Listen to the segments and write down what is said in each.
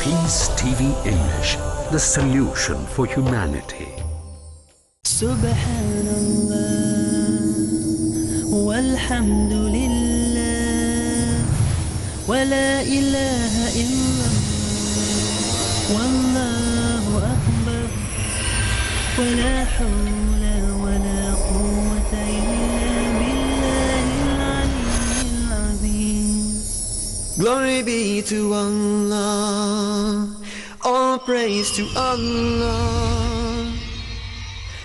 Peace TV English, the solution for humanity. Subhanallah, walhamdulillah, wa la ilaha illallah, wallahu akbar, wa la hawla wa la quwwata illa billahil aliyyil azim. Glory be to Allah, all praise to Allah.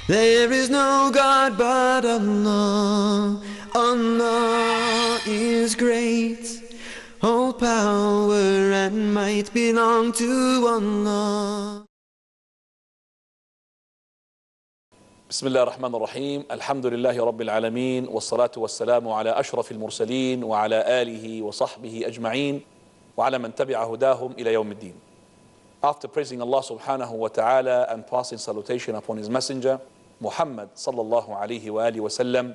There is no God but Allah. Allah is great. All power and might belong to Allah. بسم الله الرحمن الرحيم. الحمد لله رب العالمين، والصلاة والسلام على أشرف المرسلين وعلى آله وصحبه أجمعين وعلى من تبع هداهم إلى يوم الدين. After praising Allah subhanahu wa ta'ala and passing salutation upon His Messenger Muhammad sallallahu alayhi wa alihi wa sallam,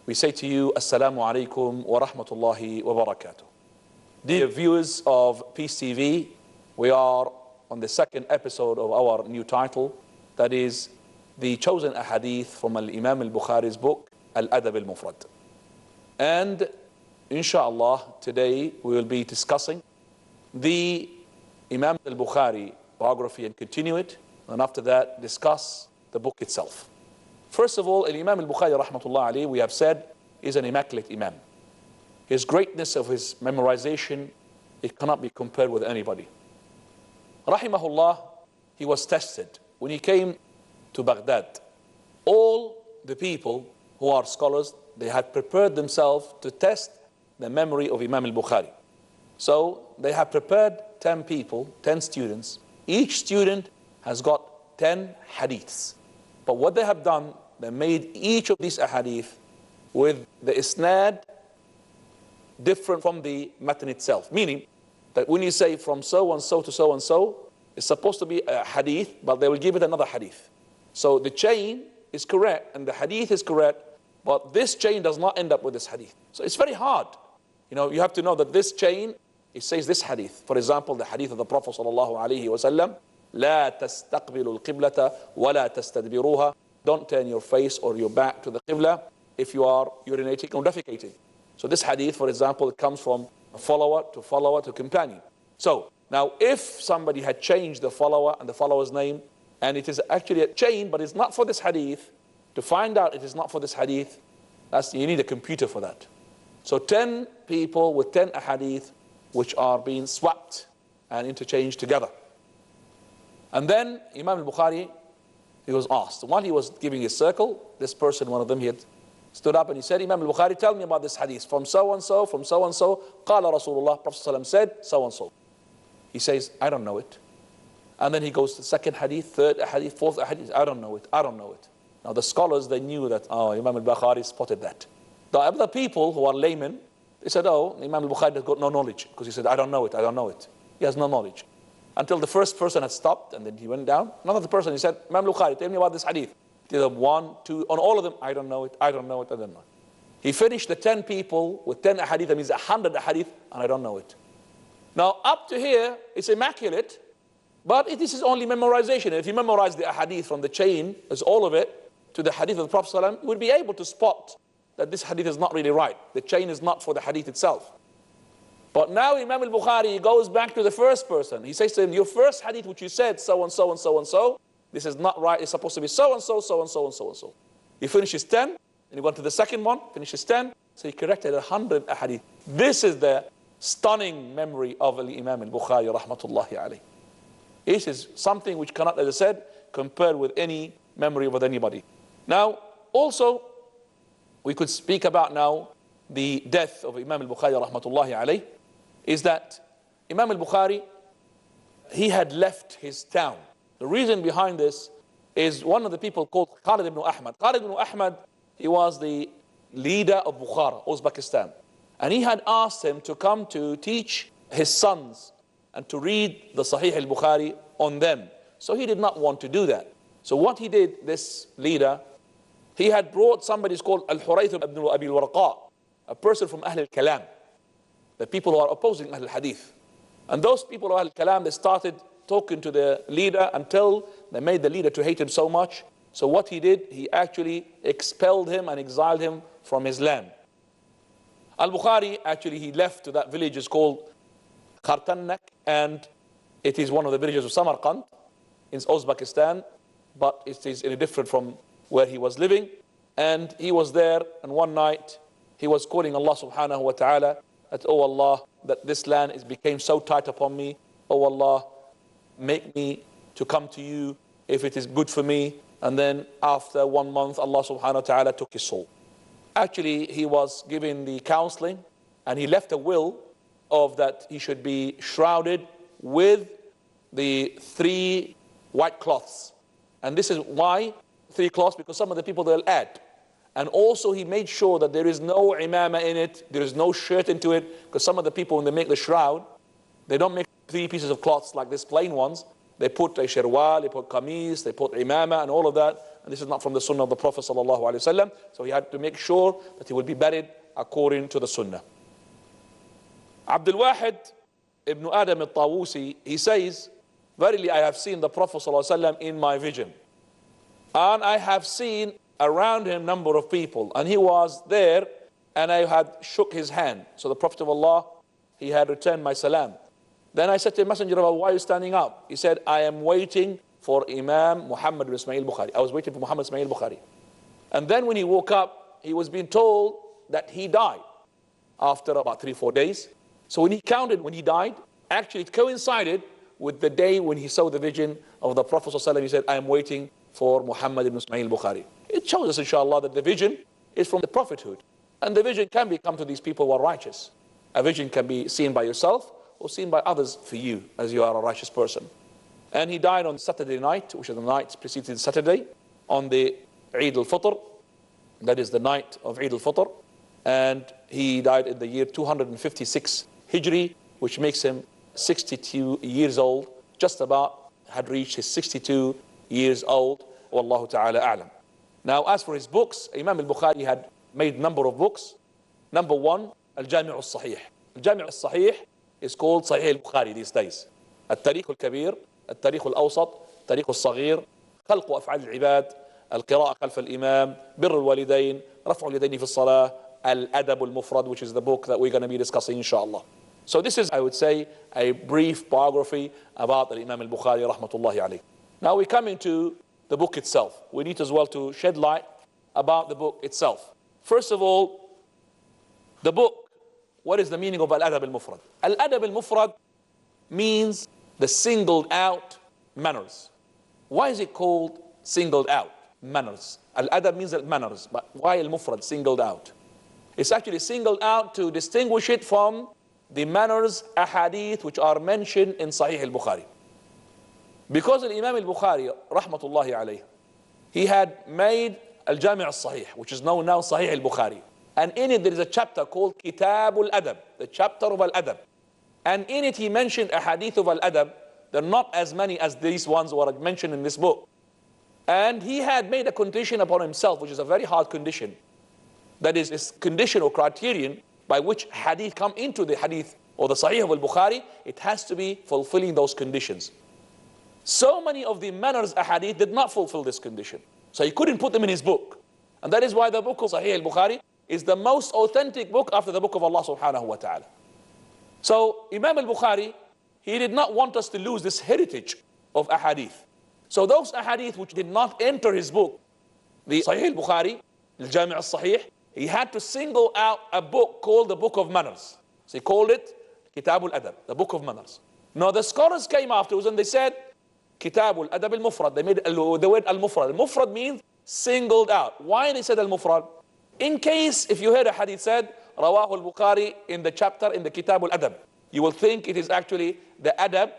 we say to you, Assalamu alaikum wa rahmatullahi wa barakatuh. Dear viewers of Peace TV, we are on the second episode of our new title, that is the chosen ahadith from Imam al-Bukhari's book, Al-Adab al-Mufrad. And inshallah, today we will be discussing the Imam al-Bukhari biography and continue it, and after that discuss the book itself. First of all, Imam al-Bukhari rahmatullah alayhi, we have said, is an immaculate Imam. His greatness of his memorization, it cannot be compared with anybody. Rahimahullah, he was tested. When he came to Baghdad, all the people who are scholars, they had prepared themselves to test the memory of Imam al-Bukhari. So they have prepared 10 people, 10 students. Each student has got 10 hadiths. But what they have done, they made each of these ahadith with the isnad different from the matan itself. Meaning that when you say from so-and-so to so-and-so, it's supposed to be a hadith, but they will give it another hadith. So the chain is correct and the hadith is correct, but this chain does not end up with this hadith. So it's very hard. You know, you have to know that this chain, it says this hadith. For example, the hadith of the Prophet sallallahu alaihi wasallam, لا تستقبلوا القبلة ولا تستدبروها. Don't turn your face or your back to the qibla if you are urinating or defecating. So this hadith, for example, it comes from a follower to companion. So now if somebody had changed the follower and the follower's name, and it is actually a chain, but it's not for this hadith, to find out it is not for this hadith, you need a computer for that. So 10 people with 10 ahadith which are being swapped and interchanged together. And then Imam al-Bukhari, he was asked, while he was giving his circle, this person, one of them, he had stood up and he said, Imam al-Bukhari, tell me about this hadith. From so-and-so, from so-and-so, qala Rasulullah, Prophet ﷺ said, so-and-so. He says, I don't know it. And then he goes to the second hadith, third hadith, fourth hadith, I don't know it, I don't know it. Now the scholars, they knew that, oh, Imam al-Bukhari spotted that. The other people who are laymen, they said, oh, Imam al-Bukhari has got no knowledge, because he said, I don't know it, I don't know it. He has no knowledge. Until the first person had stopped, and then he went down. Another person, he said, Imam al-Bukhari, tell me about this hadith. He did 1, 2, on all of them, I don't know it, I don't know it, I don't know it. He finished the 10 people with 10 hadith, that means 100 hadith, and I don't know it. Now up to here, it's immaculate, but this is only memorization. If you memorize the hadith from the chain, as all of it, to the hadith of the Prophet ﷺ, you would be able to spot that this hadith is not really right. The chain is not for the hadith itself. But now Imam al-Bukhari goes back to the first person. He says to him, your first hadith which you said so-and-so and so-and-so, this is not right. It's supposed to be so-and-so, so-and-so, and so-and-so. He finishes 10, And he went to the second one, finished his 10. So he corrected 100 ahadith. This is the stunning memory of Imam al-Bukhari rahmatullahi alayhi. This is something which cannot, as I said, compare with any memory with anybody. Now, also, we could speak about now the death of Imam al-Bukhari rahmatullahi alayhi, is that Imam al-Bukhari, he had left his town. The reason behind this is one of the people called Khalid ibn Ahmad. Khalid ibn Ahmad, he was the leader of Bukhara, Uzbekistan. And he had asked him to come to teach his sons and to read the Sahih al-Bukhari on them. So he did not want to do that. So what he did, this leader, he had brought somebody called Al-Hurayth ibn Abi al-Warqa, a person from Ahl al-Kalam, the people who are opposing Ahl al-Hadith. And those people of Ahl al-Kalam, they started talking to the leader until they made the leader to hate him so much. So what he did, he actually expelled him and exiled him from his land. Al-Bukhari, actually, he left to that village, is called Khartannak, and it is one of the villages of Samarkand in Uzbekistan, but it is different from where he was living. And he was there, and one night he was calling Allah subhanahu wa ta'ala that, oh Allah, that this land became so tight upon me. Oh Allah, make me to come to you if it is good for me. And then after 1 month, Allah subhanahu wa ta'ala took his soul. Actually, he was given the counseling, and he left a will of that he should be shrouded with the 3 white cloths. And this is why 3 cloths, because some of the people they'll add. And also he made sure that there is no imama in it, there is no shirt into it, because some of the people, when they make the shroud, they don't make 3 pieces of cloths like this plain ones. They put a sherwal, they put qamis, they put imama and all of that. And this is not from the sunnah of the Prophet sallallahu alaihi wasallam. So he had to make sure that he would be buried according to the sunnah. Abdul Wahid ibn Adam al-Tawusi, he says, verily I have seen the Prophet sallallahu alaihi wasallam in my vision. And I have seen around him number of people. And he was there, and I had shook his hand. So the Prophet of Allah, he had returned my salam. Then I said to the Messenger of Allah, why are you standing up? He said, I am waiting for Imam Muhammad ibn Ismail Bukhari. I was waiting for Muhammad Ismail Bukhari. And then when he woke up, he was being told that he died after about 3-4 days. So when he counted when he died, actually it coincided with the day when he saw the vision of the Prophet ﷺ. He said, I am waiting for Muhammad ibn Ismail Bukhari. It shows us, inshallah, that the vision is from the prophethood. And the vision can become to these people who are righteous. A vision can be seen by yourself or seen by others for you, as you are a righteous person. And he died on Saturday night, which is the night preceding Saturday, on the Eid al-Fitr. That is the night of Eid al-Fitr. And he died in the year 256 Hijri, which makes him 62 years old, just about had reached his 62 years old. Wallahu ta'ala a'lam. Now, as for his books, Imam al-Bukhari had made a number of books. Number 1, Al-Jami' al-Sahih. Al-Jami' al-Sahih is called Sahih al-Bukhari these days. التاريخ الكبير, التاريخ الأوسط, التاريخ الصغير, خلق أفعال العباد, القراءة خلف الإمام, بر الوالدين, رفع اليدين في الصلاة, الأدب المفرد, which is the book that we're going to be discussing inshallah. So this is, I would say, a brief biography about the Imam al-Bukhari rahmatullahi alayhi. Now we come into the book itself. We need as well to shed light about the book itself. First of all, the book, what is the meaning of Al-Adab al-Mufrad? Al-Adab al-Mufrad means the singled out manners. Why is it called singled out manners? Al-Adab means manners, but why al-Mufrad, singled out? It's actually singled out to distinguish it from the manners, ahadith, which are mentioned in Sahih al-Bukhari. Because Imam al-Bukhari, rahmatullahi alayhi, he had made Al-Jami' al-Sahih, which is known now Sahih al-Bukhari. And in it there is a chapter called Kitab al-Adab, the chapter of Al-Adab. And in it he mentioned a hadith of Al-Adab. They're not as many as these ones were mentioned in this book. And he had made a condition upon himself, which is a very hard condition. That is, this condition or criterion by which hadith come into the hadith or the Sahih of Al-Bukhari, it has to be fulfilling those conditions. So many of the manners ahadith did not fulfill this condition. So he couldn't put them in his book. And that is why the book of Sahih al-Bukhari is the most authentic book after the book of Allah subhanahu wa ta'ala. So Imam al-Bukhari, he did not want us to lose this heritage of ahadith. So those ahadith which did not enter his book, the Sahih al-Bukhari, Al-Jami' al-Sahih, he had to single out a book called the Book of Manners. So he called it Kitab al-Adab, the Book of Manners. Now the scholars came afterwards and they said, Kitab al-Adab al-Mufrad. They made the word al-Mufrad. Al-Mufrad means singled out. Why they said al-Mufrad? In case if you heard a hadith said, Rawahu al-Bukhari in the chapter in the Kitab al-Adab, you will think it is actually the Adab,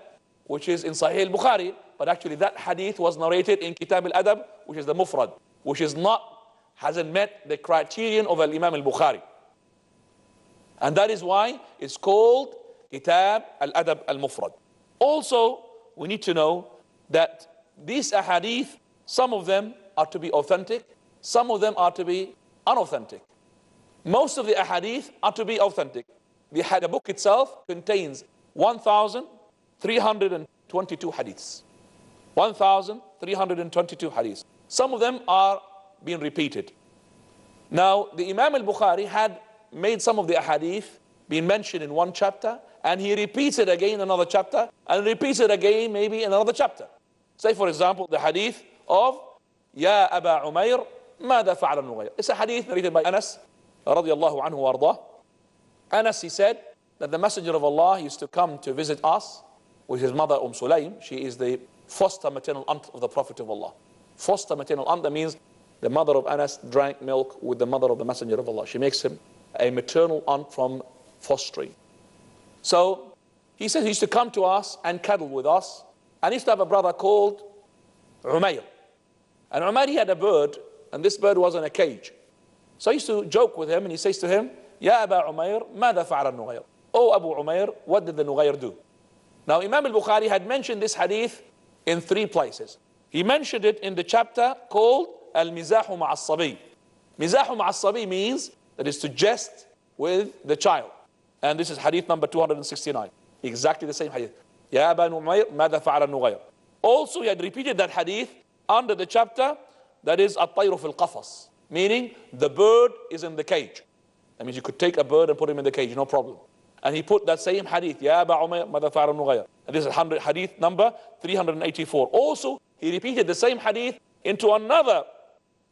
which is in Sahih al-Bukhari, but actually that hadith was narrated in Kitab al-Adab, which is the Mufrad, which is hasn't met the criterion of Imam al-Bukhari. And that is why it's called Kitab al-Adab al-Mufrad. Also, we need to know that these ahadith, some of them are to be authentic, some of them are to be unauthentic. Most of the ahadith are to be authentic. The book itself contains 1,322 hadiths. 1,322 hadiths. Some of them are being repeated. Now, the Imam al-Bukhari had made some of the ahadith being mentioned in one chapter, and he repeated again in another chapter, and repeated again maybe in another chapter. Say, for example, the hadith of Ya Aba Umair, ماذا فعل النغير? It's a hadith narrated by Anas, radiallahu anhu wa ardah. Anas, he said that the Messenger of Allah used to come to visit us with his mother Sulaym. She is the foster maternal aunt of the Prophet of Allah. Foster maternal aunt, that means the mother of Anas drank milk with the mother of the Messenger of Allah. She makes him a maternal aunt from fostering. So he said he used to come to us and cuddle with us. And he used to have a brother called Umayr. And Umayr, he had a bird, and this bird was in a cage. So I used to joke with him, and he says to him, Ya Aba Umayr, ماذا فعل النغير? Oh Abu Umayr, what did the Nughayr do? Now Imam al-Bukhari had mentioned this hadith in 3 places. He mentioned it in the chapter called Al-Mizahu Ma'as-Sabi. Mizahu Ma'as-Sabi means that is to jest with the child. And this is hadith number 269. Exactly the same hadith. Ya Aba Umayr, ماذا فعل النغير? Also he had repeated that hadith under the chapter that is At-Tayru fil Qafas, meaning the bird is in the cage. That means you could take a bird and put him in the cage, no problem. And he put that same hadith, Ya Aba Umayr, ماذا فعل النغير? And this is hadith number 384. Also, he repeated the same hadith into another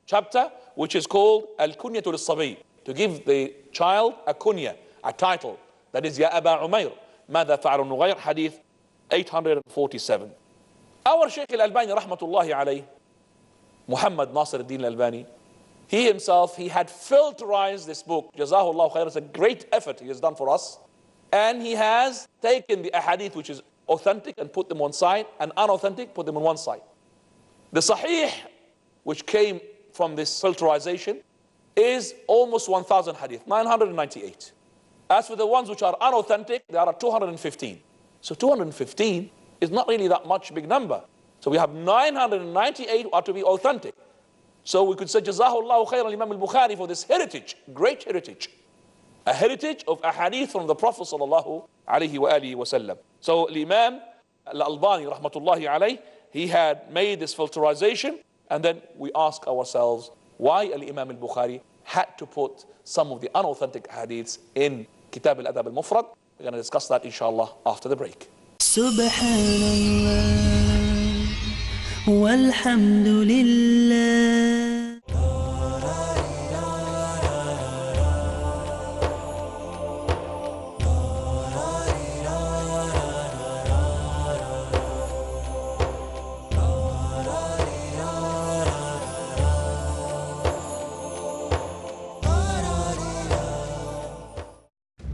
chapter, which is called Al-Kunyatul Sabi, to give the child a kunya, a title. That is Ya Aba Umayr, ماذا فعل النغير, hadith 847. Our Shaykh al-Albani, rahmatullahi alayh, Muhammad Nasir al-Din al-Albani, he himself, he had filterized this book. Jazahullah khair. It's a great effort he has done for us. And he has taken the ahadith which is authentic and put them on side, and unauthentic, put them on one side. The Sahih, which came from this filterization, is almost 1,000 hadith, 998. As for the ones which are unauthentic, there are 215. So 215 is not really that much big number. So we have 998 are to be authentic. So we could say Jazahullahu khairan Imam al-Bukhari for this heritage, great heritage. A heritage of ahadith from the Prophet sallallahu alayhi wa alihi wa sallam. So Imam al-Albani rahmatullahi alayh, he had made this filterization, and then we ask ourselves why Imam al-Bukhari had to put some of the unauthentic hadiths in Kitab al-Adab al-Mufrad. We're going to discuss that inshallah after the break. Subhanallah walhamdulillah.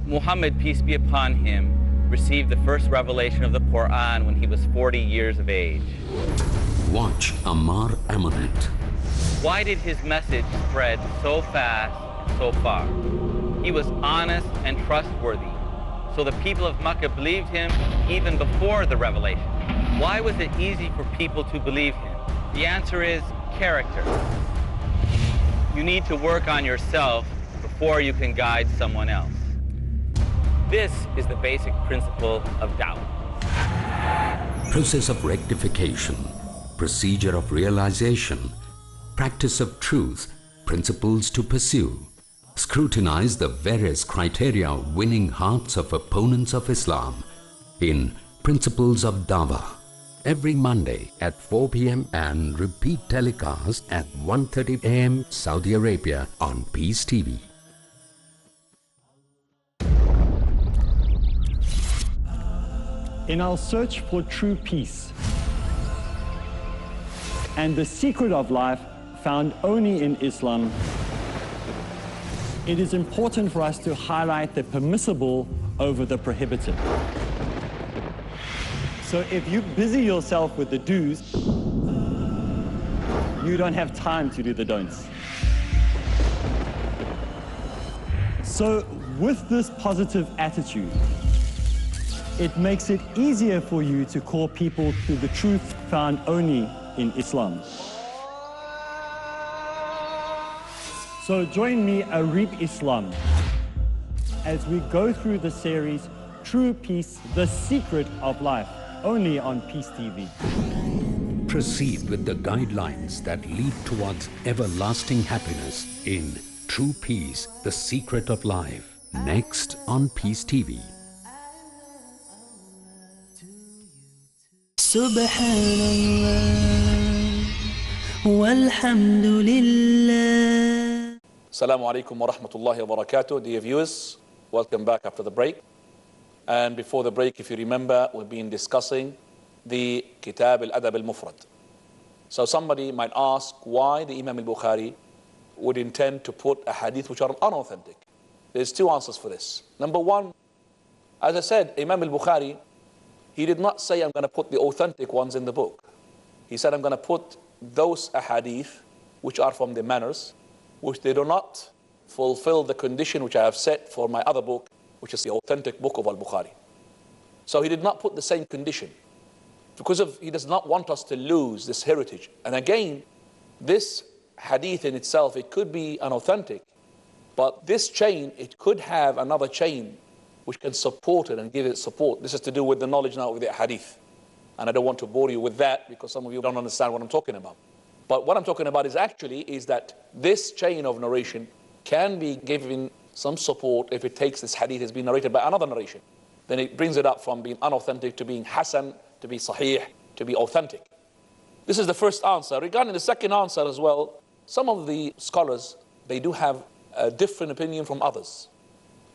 Muhammad, peace be upon him, received the first revelation of the Quran when he was 40 years of age. Watch Ammar Eminent. Why did his message spread so fast and so far? He was honest and trustworthy, so the people of Makkah believed him even before the revelation. Why was it easy for people to believe him? The answer is character. You need to work on yourself before you can guide someone else. This is the basic principle of da'wah. Process of rectification, procedure of realization, practice of truth, principles to pursue. Scrutinize the various criteria winning hearts of opponents of Islam in Principles of Dawah. every Monday at 4 p.m. and repeat telecast at 1:30 a.m. Saudi Arabia on Peace TV. In our search for true peace and the secret of life found only in Islam, it is important for us to highlight the permissible over the prohibited. So if you busy yourself with the do's, you don't have time to do the don'ts. So with this positive attitude, it makes it easier for you to call people to the truth found only in Islam. So join me, Arif Islam, as we go through the series True Peace, the Secret of Life, only on Peace TV. Proceed with the guidelines that lead towards everlasting happiness in True Peace, the Secret of Life. Next on Peace TV. Subhanallah walhamdulillah. Assalamu alaikum wa rahmatullahi wa barakatuh. Dear viewers, welcome back after the break. And before the break, if you remember, we've been discussing the Kitab al-Adab al-Mufrad. So somebody might ask why the Imam al-Bukhari would intend to put a hadith which are unauthentic. There's two answers for this. Number one, as I said, Imam al-Bukhari, he did not say, I'm going to put the authentic ones in the book. He said, I'm going to put those ahadith which are from the manners, which they do not fulfill the condition which I have set for my other book, which is the authentic book of al-Bukhari. So he did not put the same condition because he does not want us to lose this heritage. And again, this hadith in itself, it could be unauthentic, but this chain, it could have another chain which can support it and give it support. This is to do with the knowledge now of the hadith. And I don't want to bore you with that because some of you don't understand what I'm talking about. But what I'm talking about is that this chain of narration can be given some support if it takes this hadith has been narrated by another narration. Then it brings it up from being unauthentic to being hasan, to be sahih, to be authentic. This is the first answer. Regarding the second answer as well, some of the scholars, they do have a different opinion from others.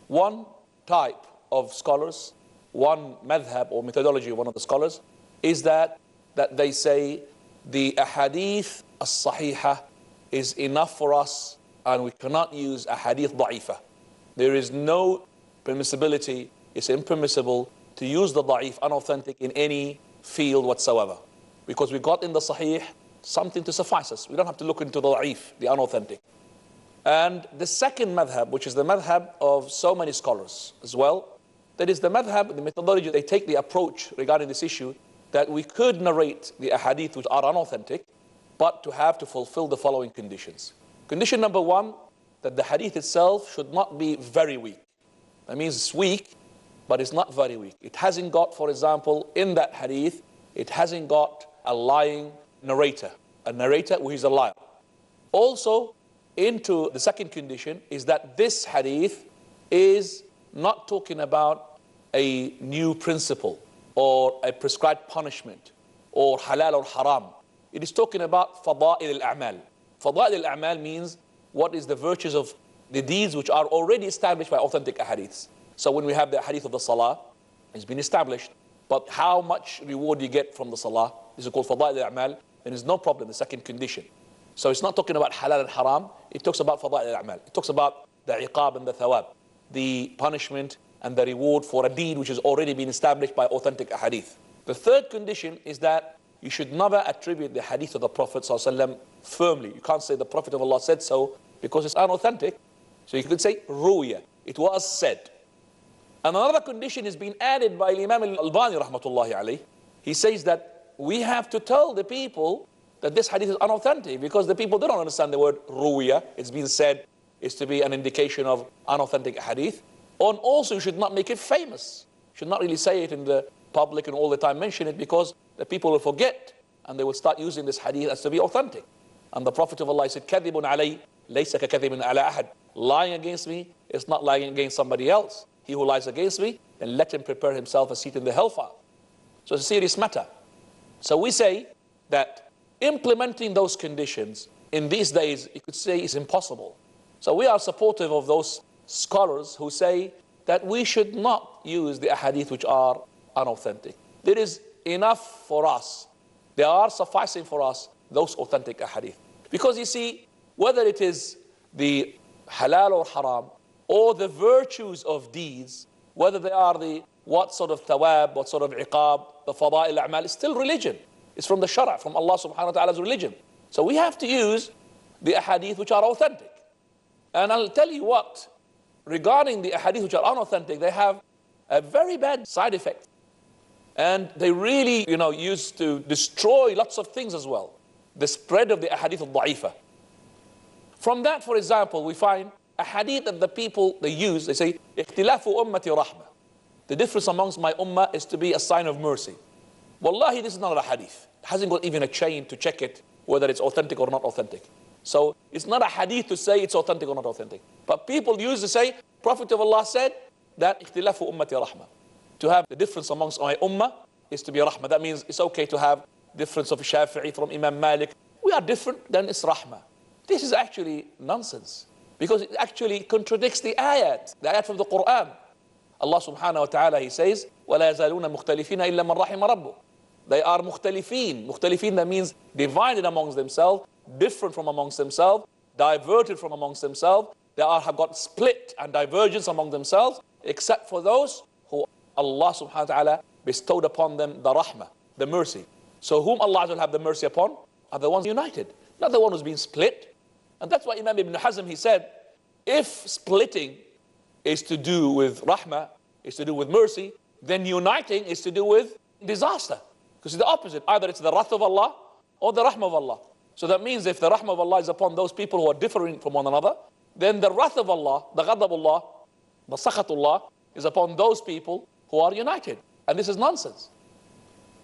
One type of scholars, one madhab or methodology of one of the scholars, is that they say the ahadith as-sahihah is enough for us and we cannot use ahadith da'ifa. There is no permissibility, it's impermissible to use the da'if, unauthentic in any field whatsoever. Because we got in the sahih something to suffice us. We don't have to look into the da'if, the unauthentic. And the second madhab, which is the madhab of so many scholars as well, that is the madhab, the methodology, they take the approach regarding this issue that we could narrate the ahadith which are unauthentic, but to have to fulfill the following conditions. Condition number one, that the hadith itself should not be very weak. That means it's weak, but it's not very weak. It hasn't got, for example, in that hadith, it hasn't got a lying narrator, a narrator who is a liar. Also, into the second condition is that this hadith is not talking about a new principle or a prescribed punishment or halal or haram. It is talking about fada'il al-a'mal. Fada'il al-a'mal means what is the virtues of the deeds which are already established by authentic hadiths. So when we have the hadith of the salah, it's been established, but how much reward you get from the salah, this is called fada'il al-a'mal, then there's no problem, the second condition. So it's not talking about halal and haram, it talks about fada'il al-a'mal. It talks about the iqab and the thawab, the punishment and the reward for a deed which has already been established by authentic hadith. The third condition is that you should never attribute the hadith of the Prophet ﷺ firmly. You can't say the Prophet of Allah said so because it's unauthentic. So you could say ruya, it was said. And another condition is being added by Imam al-Albani rahmatullahi alayh. He says that we have to tell the people that this hadith is unauthentic because the people don't understand the word ruya. It's been said is to be an indication of unauthentic hadith. And also you should not make it famous. You should not really say it in the public and all the time mention it because the people will forget and they will start using this hadith as to be authentic. And the Prophet of Allah said, كَذِبٌ عَلَيْ لَيْسَ كَكَذِبٍ عَلَى أَحَدٍ. Lying against me is not lying against somebody else. He who lies against me, then let him prepare himself a seat in the hellfire. So it's a serious matter. So we say that implementing those conditions in these days, you could say, is impossible. So we are supportive of those scholars who say that we should not use the ahadith which are unauthentic. There is enough for us. They are sufficing for us, those authentic ahadith. Because you see, whether it is the halal or haram, or the virtues of deeds, whether they are the what sort of thawab, what sort of iqab, the fada'il a'mal, it's still religion. It's from the shara', from Allah subhanahu wa ta'ala's religion. So we have to use the ahadith which are authentic. And I'll tell you what, regarding the ahadith which are unauthentic, they have a very bad side effect. And they really, used to destroy lots of things as well. The spread of the ahadith al-da'ifa. From that, for example, we find a hadith that the people, they use, they say, اختلاف أمتي رحمة. The difference amongst my ummah is to be a sign of mercy. Wallahi, this is not a hadith. It hasn't got even a chain to check it, whether it's authentic or not authentic. So it's not a hadith to say it's authentic or not authentic. But people use to say, Prophet of Allah said that اختلاف أمتي رحمة. To have the difference amongst my ummah is to be rahmah. That means it's okay to have difference of Shafi'i from Imam Malik. We are different, then it's rahmah. This is actually nonsense, because it actually contradicts the ayat from the Quran. Allah subhanahu wa ta'ala, he says, وَلَا يَزَالُونَ مُخْتَلِفِينَ إِلَّا مَنْ رَحِمَ رَبُّهُ. They are mukhtalifin. Mukhtalifin, that means divided amongst themselves, different from amongst themselves, diverted from amongst themselves. They have got split and divergence among themselves, except for those who Allah subhanahu wa ta'ala bestowed upon them the rahmah, the mercy. So whom Allah will have the mercy upon are the ones united, not the one who's been split. And that's why Imam Ibn Hazm, he said, if splitting is to do with rahmah, is to do with mercy, then uniting is to do with disaster. Because it's the opposite. Either it's the wrath of Allah or the rahmah of Allah. So that means if the rahmah of Allah is upon those people who are differing from one another, then the wrath of Allah, the ghadab Allah, the sakhatullah, is upon those people who are united. And this is nonsense.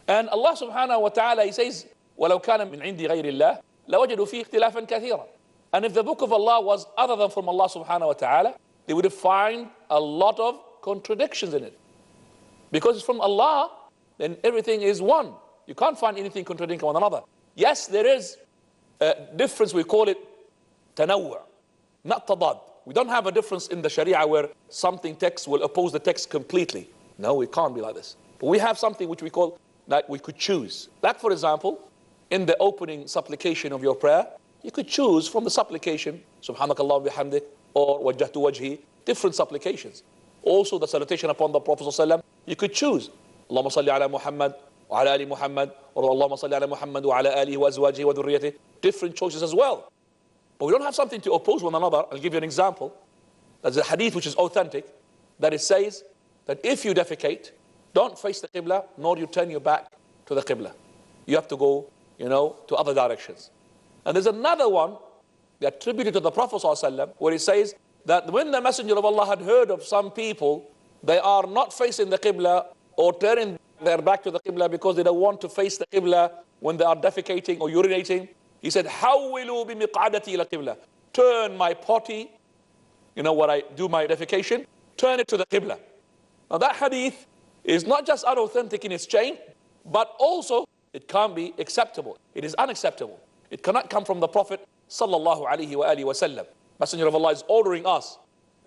And Allah subhanahu wa ta'ala, he says, وَلَوْ كَانَ مِنْ عِنْدِ غَيْرِ اللَّهِ لَوَجَدُوا فِيهِ اخْتِلَافًا كَثِيرًا. And if the book of Allah was other than from Allah subhanahu wa ta'ala, they would find a lot of contradictions in it. Because it's from Allah, then everything is one. You can't find anything contradicting one another. Yes, there is a difference, we call it tanawwu', not tadad. We don't have a difference in the Sharia where something text will oppose the text completely. No, it can't be like this. But we have something which we call, that we could choose. Like for example, in the opening supplication of your prayer, you could choose from the supplication, Subhanakallah wa bihamdik, or Wajjahtu wajhi, different supplications. Also the salutation upon the Prophet ﷺ, you could choose. Allahumma salli ala Muhammad, wa ala ali Muhammad, or Allahumma salli ala Muhammad, wa ala alihi wa azwajihi wa dhurriyyatihi. Different choices as well. But we don't have something to oppose one another. I'll give you an example. There's a hadith which is authentic, that it says that if you defecate, don't face the Qibla, nor you turn your back to the Qibla. You have to go, to other directions. And there's another one, they attributed to the Prophet ﷺ, where he says that when the Messenger of Allah had heard of some people, they are not facing the Qibla or turning their back to the Qibla because they don't want to face the Qibla when they are defecating or urinating. He said, حَوِّلُوا بِمِقْعَدَتِي إِلَى الْقِبْلَةِ. Turn my potty, where I do my defecation, turn it to the Qibla. Now that hadith is not just unauthentic in its chain, but also it can't be acceptable. It is unacceptable. It cannot come from the Prophet sallallahu alaihi wasallam. Messenger of Allah is ordering us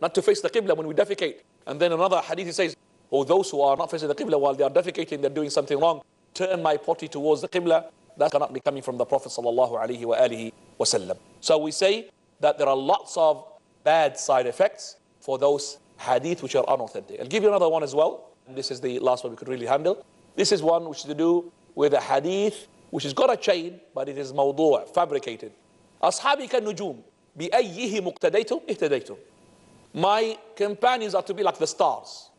not to face the Qibla when we defecate. And then another hadith he says, those who are not facing the Qibla while they are defecating, they're doing something wrong. Turn my potty towards the Qibla. That cannot be coming from the Prophet sallallahu alaihi wasallam. So we say that there are lots of bad side effects for those hadith which are unauthentic. I'll give you another one as well. This is the last one we could really handle. This is one which is to do with a hadith which has got a chain, but it is mawdu', fabricated. أصحابي كالنجوم بأيه مقتديتم اهتديتم. My companions are to be like the stars.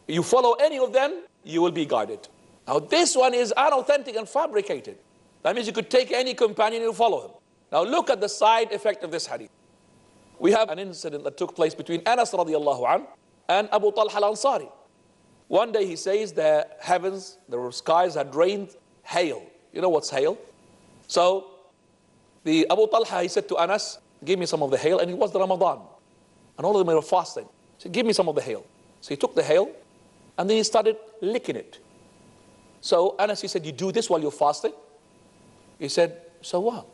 You follow any of them, you will be guided. Now this one is unauthentic and fabricated. That means you could take any companion and you follow him. Now look at the side effect of this hadith. We have an incident that took place between Anas radiallahu anh and Abu Talha al-Ansari. One day he says the heavens, the skies had rained hail. You know what's hail? So the Abu Talha, he said to Anas, give me some of the hail. And it was the Ramadan. And all of them were fasting. He said, give me some of the hail. So he took the hail and then he started licking it. So Anas, he said, you do this while you're fasting? He said, so what?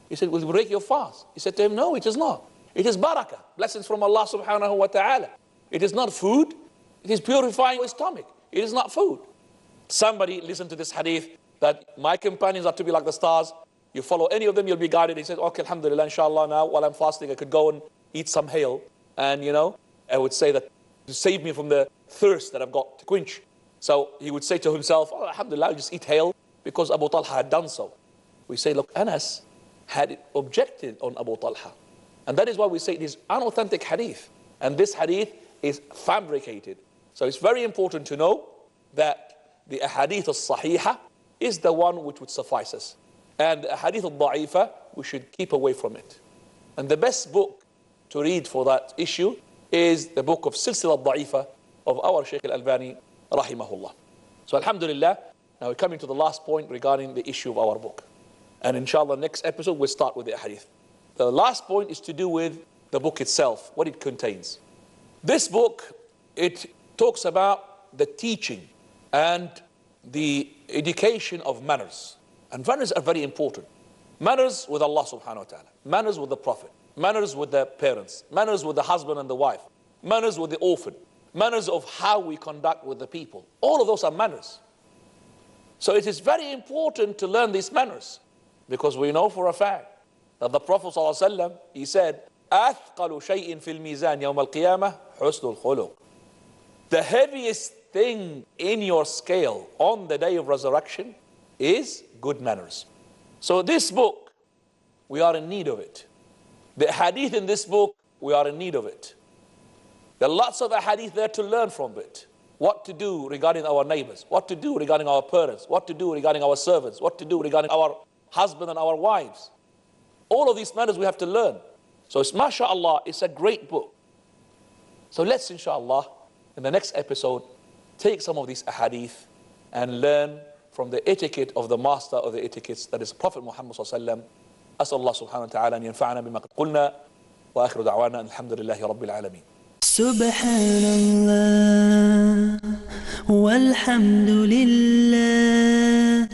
He said, will it break your fast? He said to him, no, it is not. It is barakah, blessings from Allah subhanahu wa ta'ala. It is not food, it is purifying your stomach. It is not food. Somebody listened to this hadith that my companions are to be like the stars. You follow any of them, you'll be guided. He said, okay, alhamdulillah, inshallah, now while I'm fasting, I could go and eat some hail. And, I would say that to save me from the thirst that I've got to quench. So he would say to himself, oh, alhamdulillah, I'll just eat hail because Abu Talha had done so. We say, look, Anas had objected on Abu Talha. And that is why we say it is unauthentic hadith. And this hadith is fabricated. So it's very important to know that the ahadith al-sahiha is the one which would suffice us. And the ahadith al-da'ifa, we should keep away from it. And the best book to read for that issue is the book of Silsila al-da'ifa of our Shaykh al-Albani, rahimahullah. So alhamdulillah, now we're coming to the last point regarding the issue of our book. And inshallah, next episode, we'll start with the ahadith. The last point is to do with the book itself, what it contains. This book, it talks about the teaching and the education of manners. And manners are very important. Manners with Allah subhanahu wa ta'ala, manners with the Prophet, manners with the parents, manners with the husband and the wife, manners with the orphan, manners of how we conduct with the people. All of those are manners. So it is very important to learn these manners, because we know for a fact that the Prophet ﷺ, he said, أثقل شيء في الميزان يوم القيامة حسن الخلق. The heaviest thing in your scale on the day of resurrection is good manners. So this book, we are in need of it. The hadith in this book, we are in need of it. There are lots of hadith there to learn from it. What to do regarding our neighbors, what to do regarding our parents, what to do regarding our servants, what to do regarding our husband and our wives. All of these matters we have to learn. So it's mashallah, it's a great book. So let's inshallah, in the next episode, take some of these ahadith and learn from the etiquette of the master of the etiquettes, that is Prophet Muhammad sallallahu alaihi wasallam. أسأل الله سبحانه وتعالى أن ينفعنا بما قد قلنا وآخر دعوانا الحمد لله رب العالمين. سبحان الله والحمد لله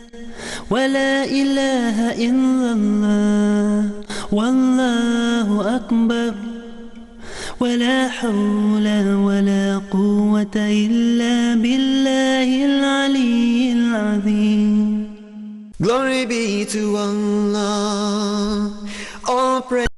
ولا إله إلا الله والله أكبر ولا حول ولا قوة إلا بالله العلي العظيم. Glory be to Allah, all praise.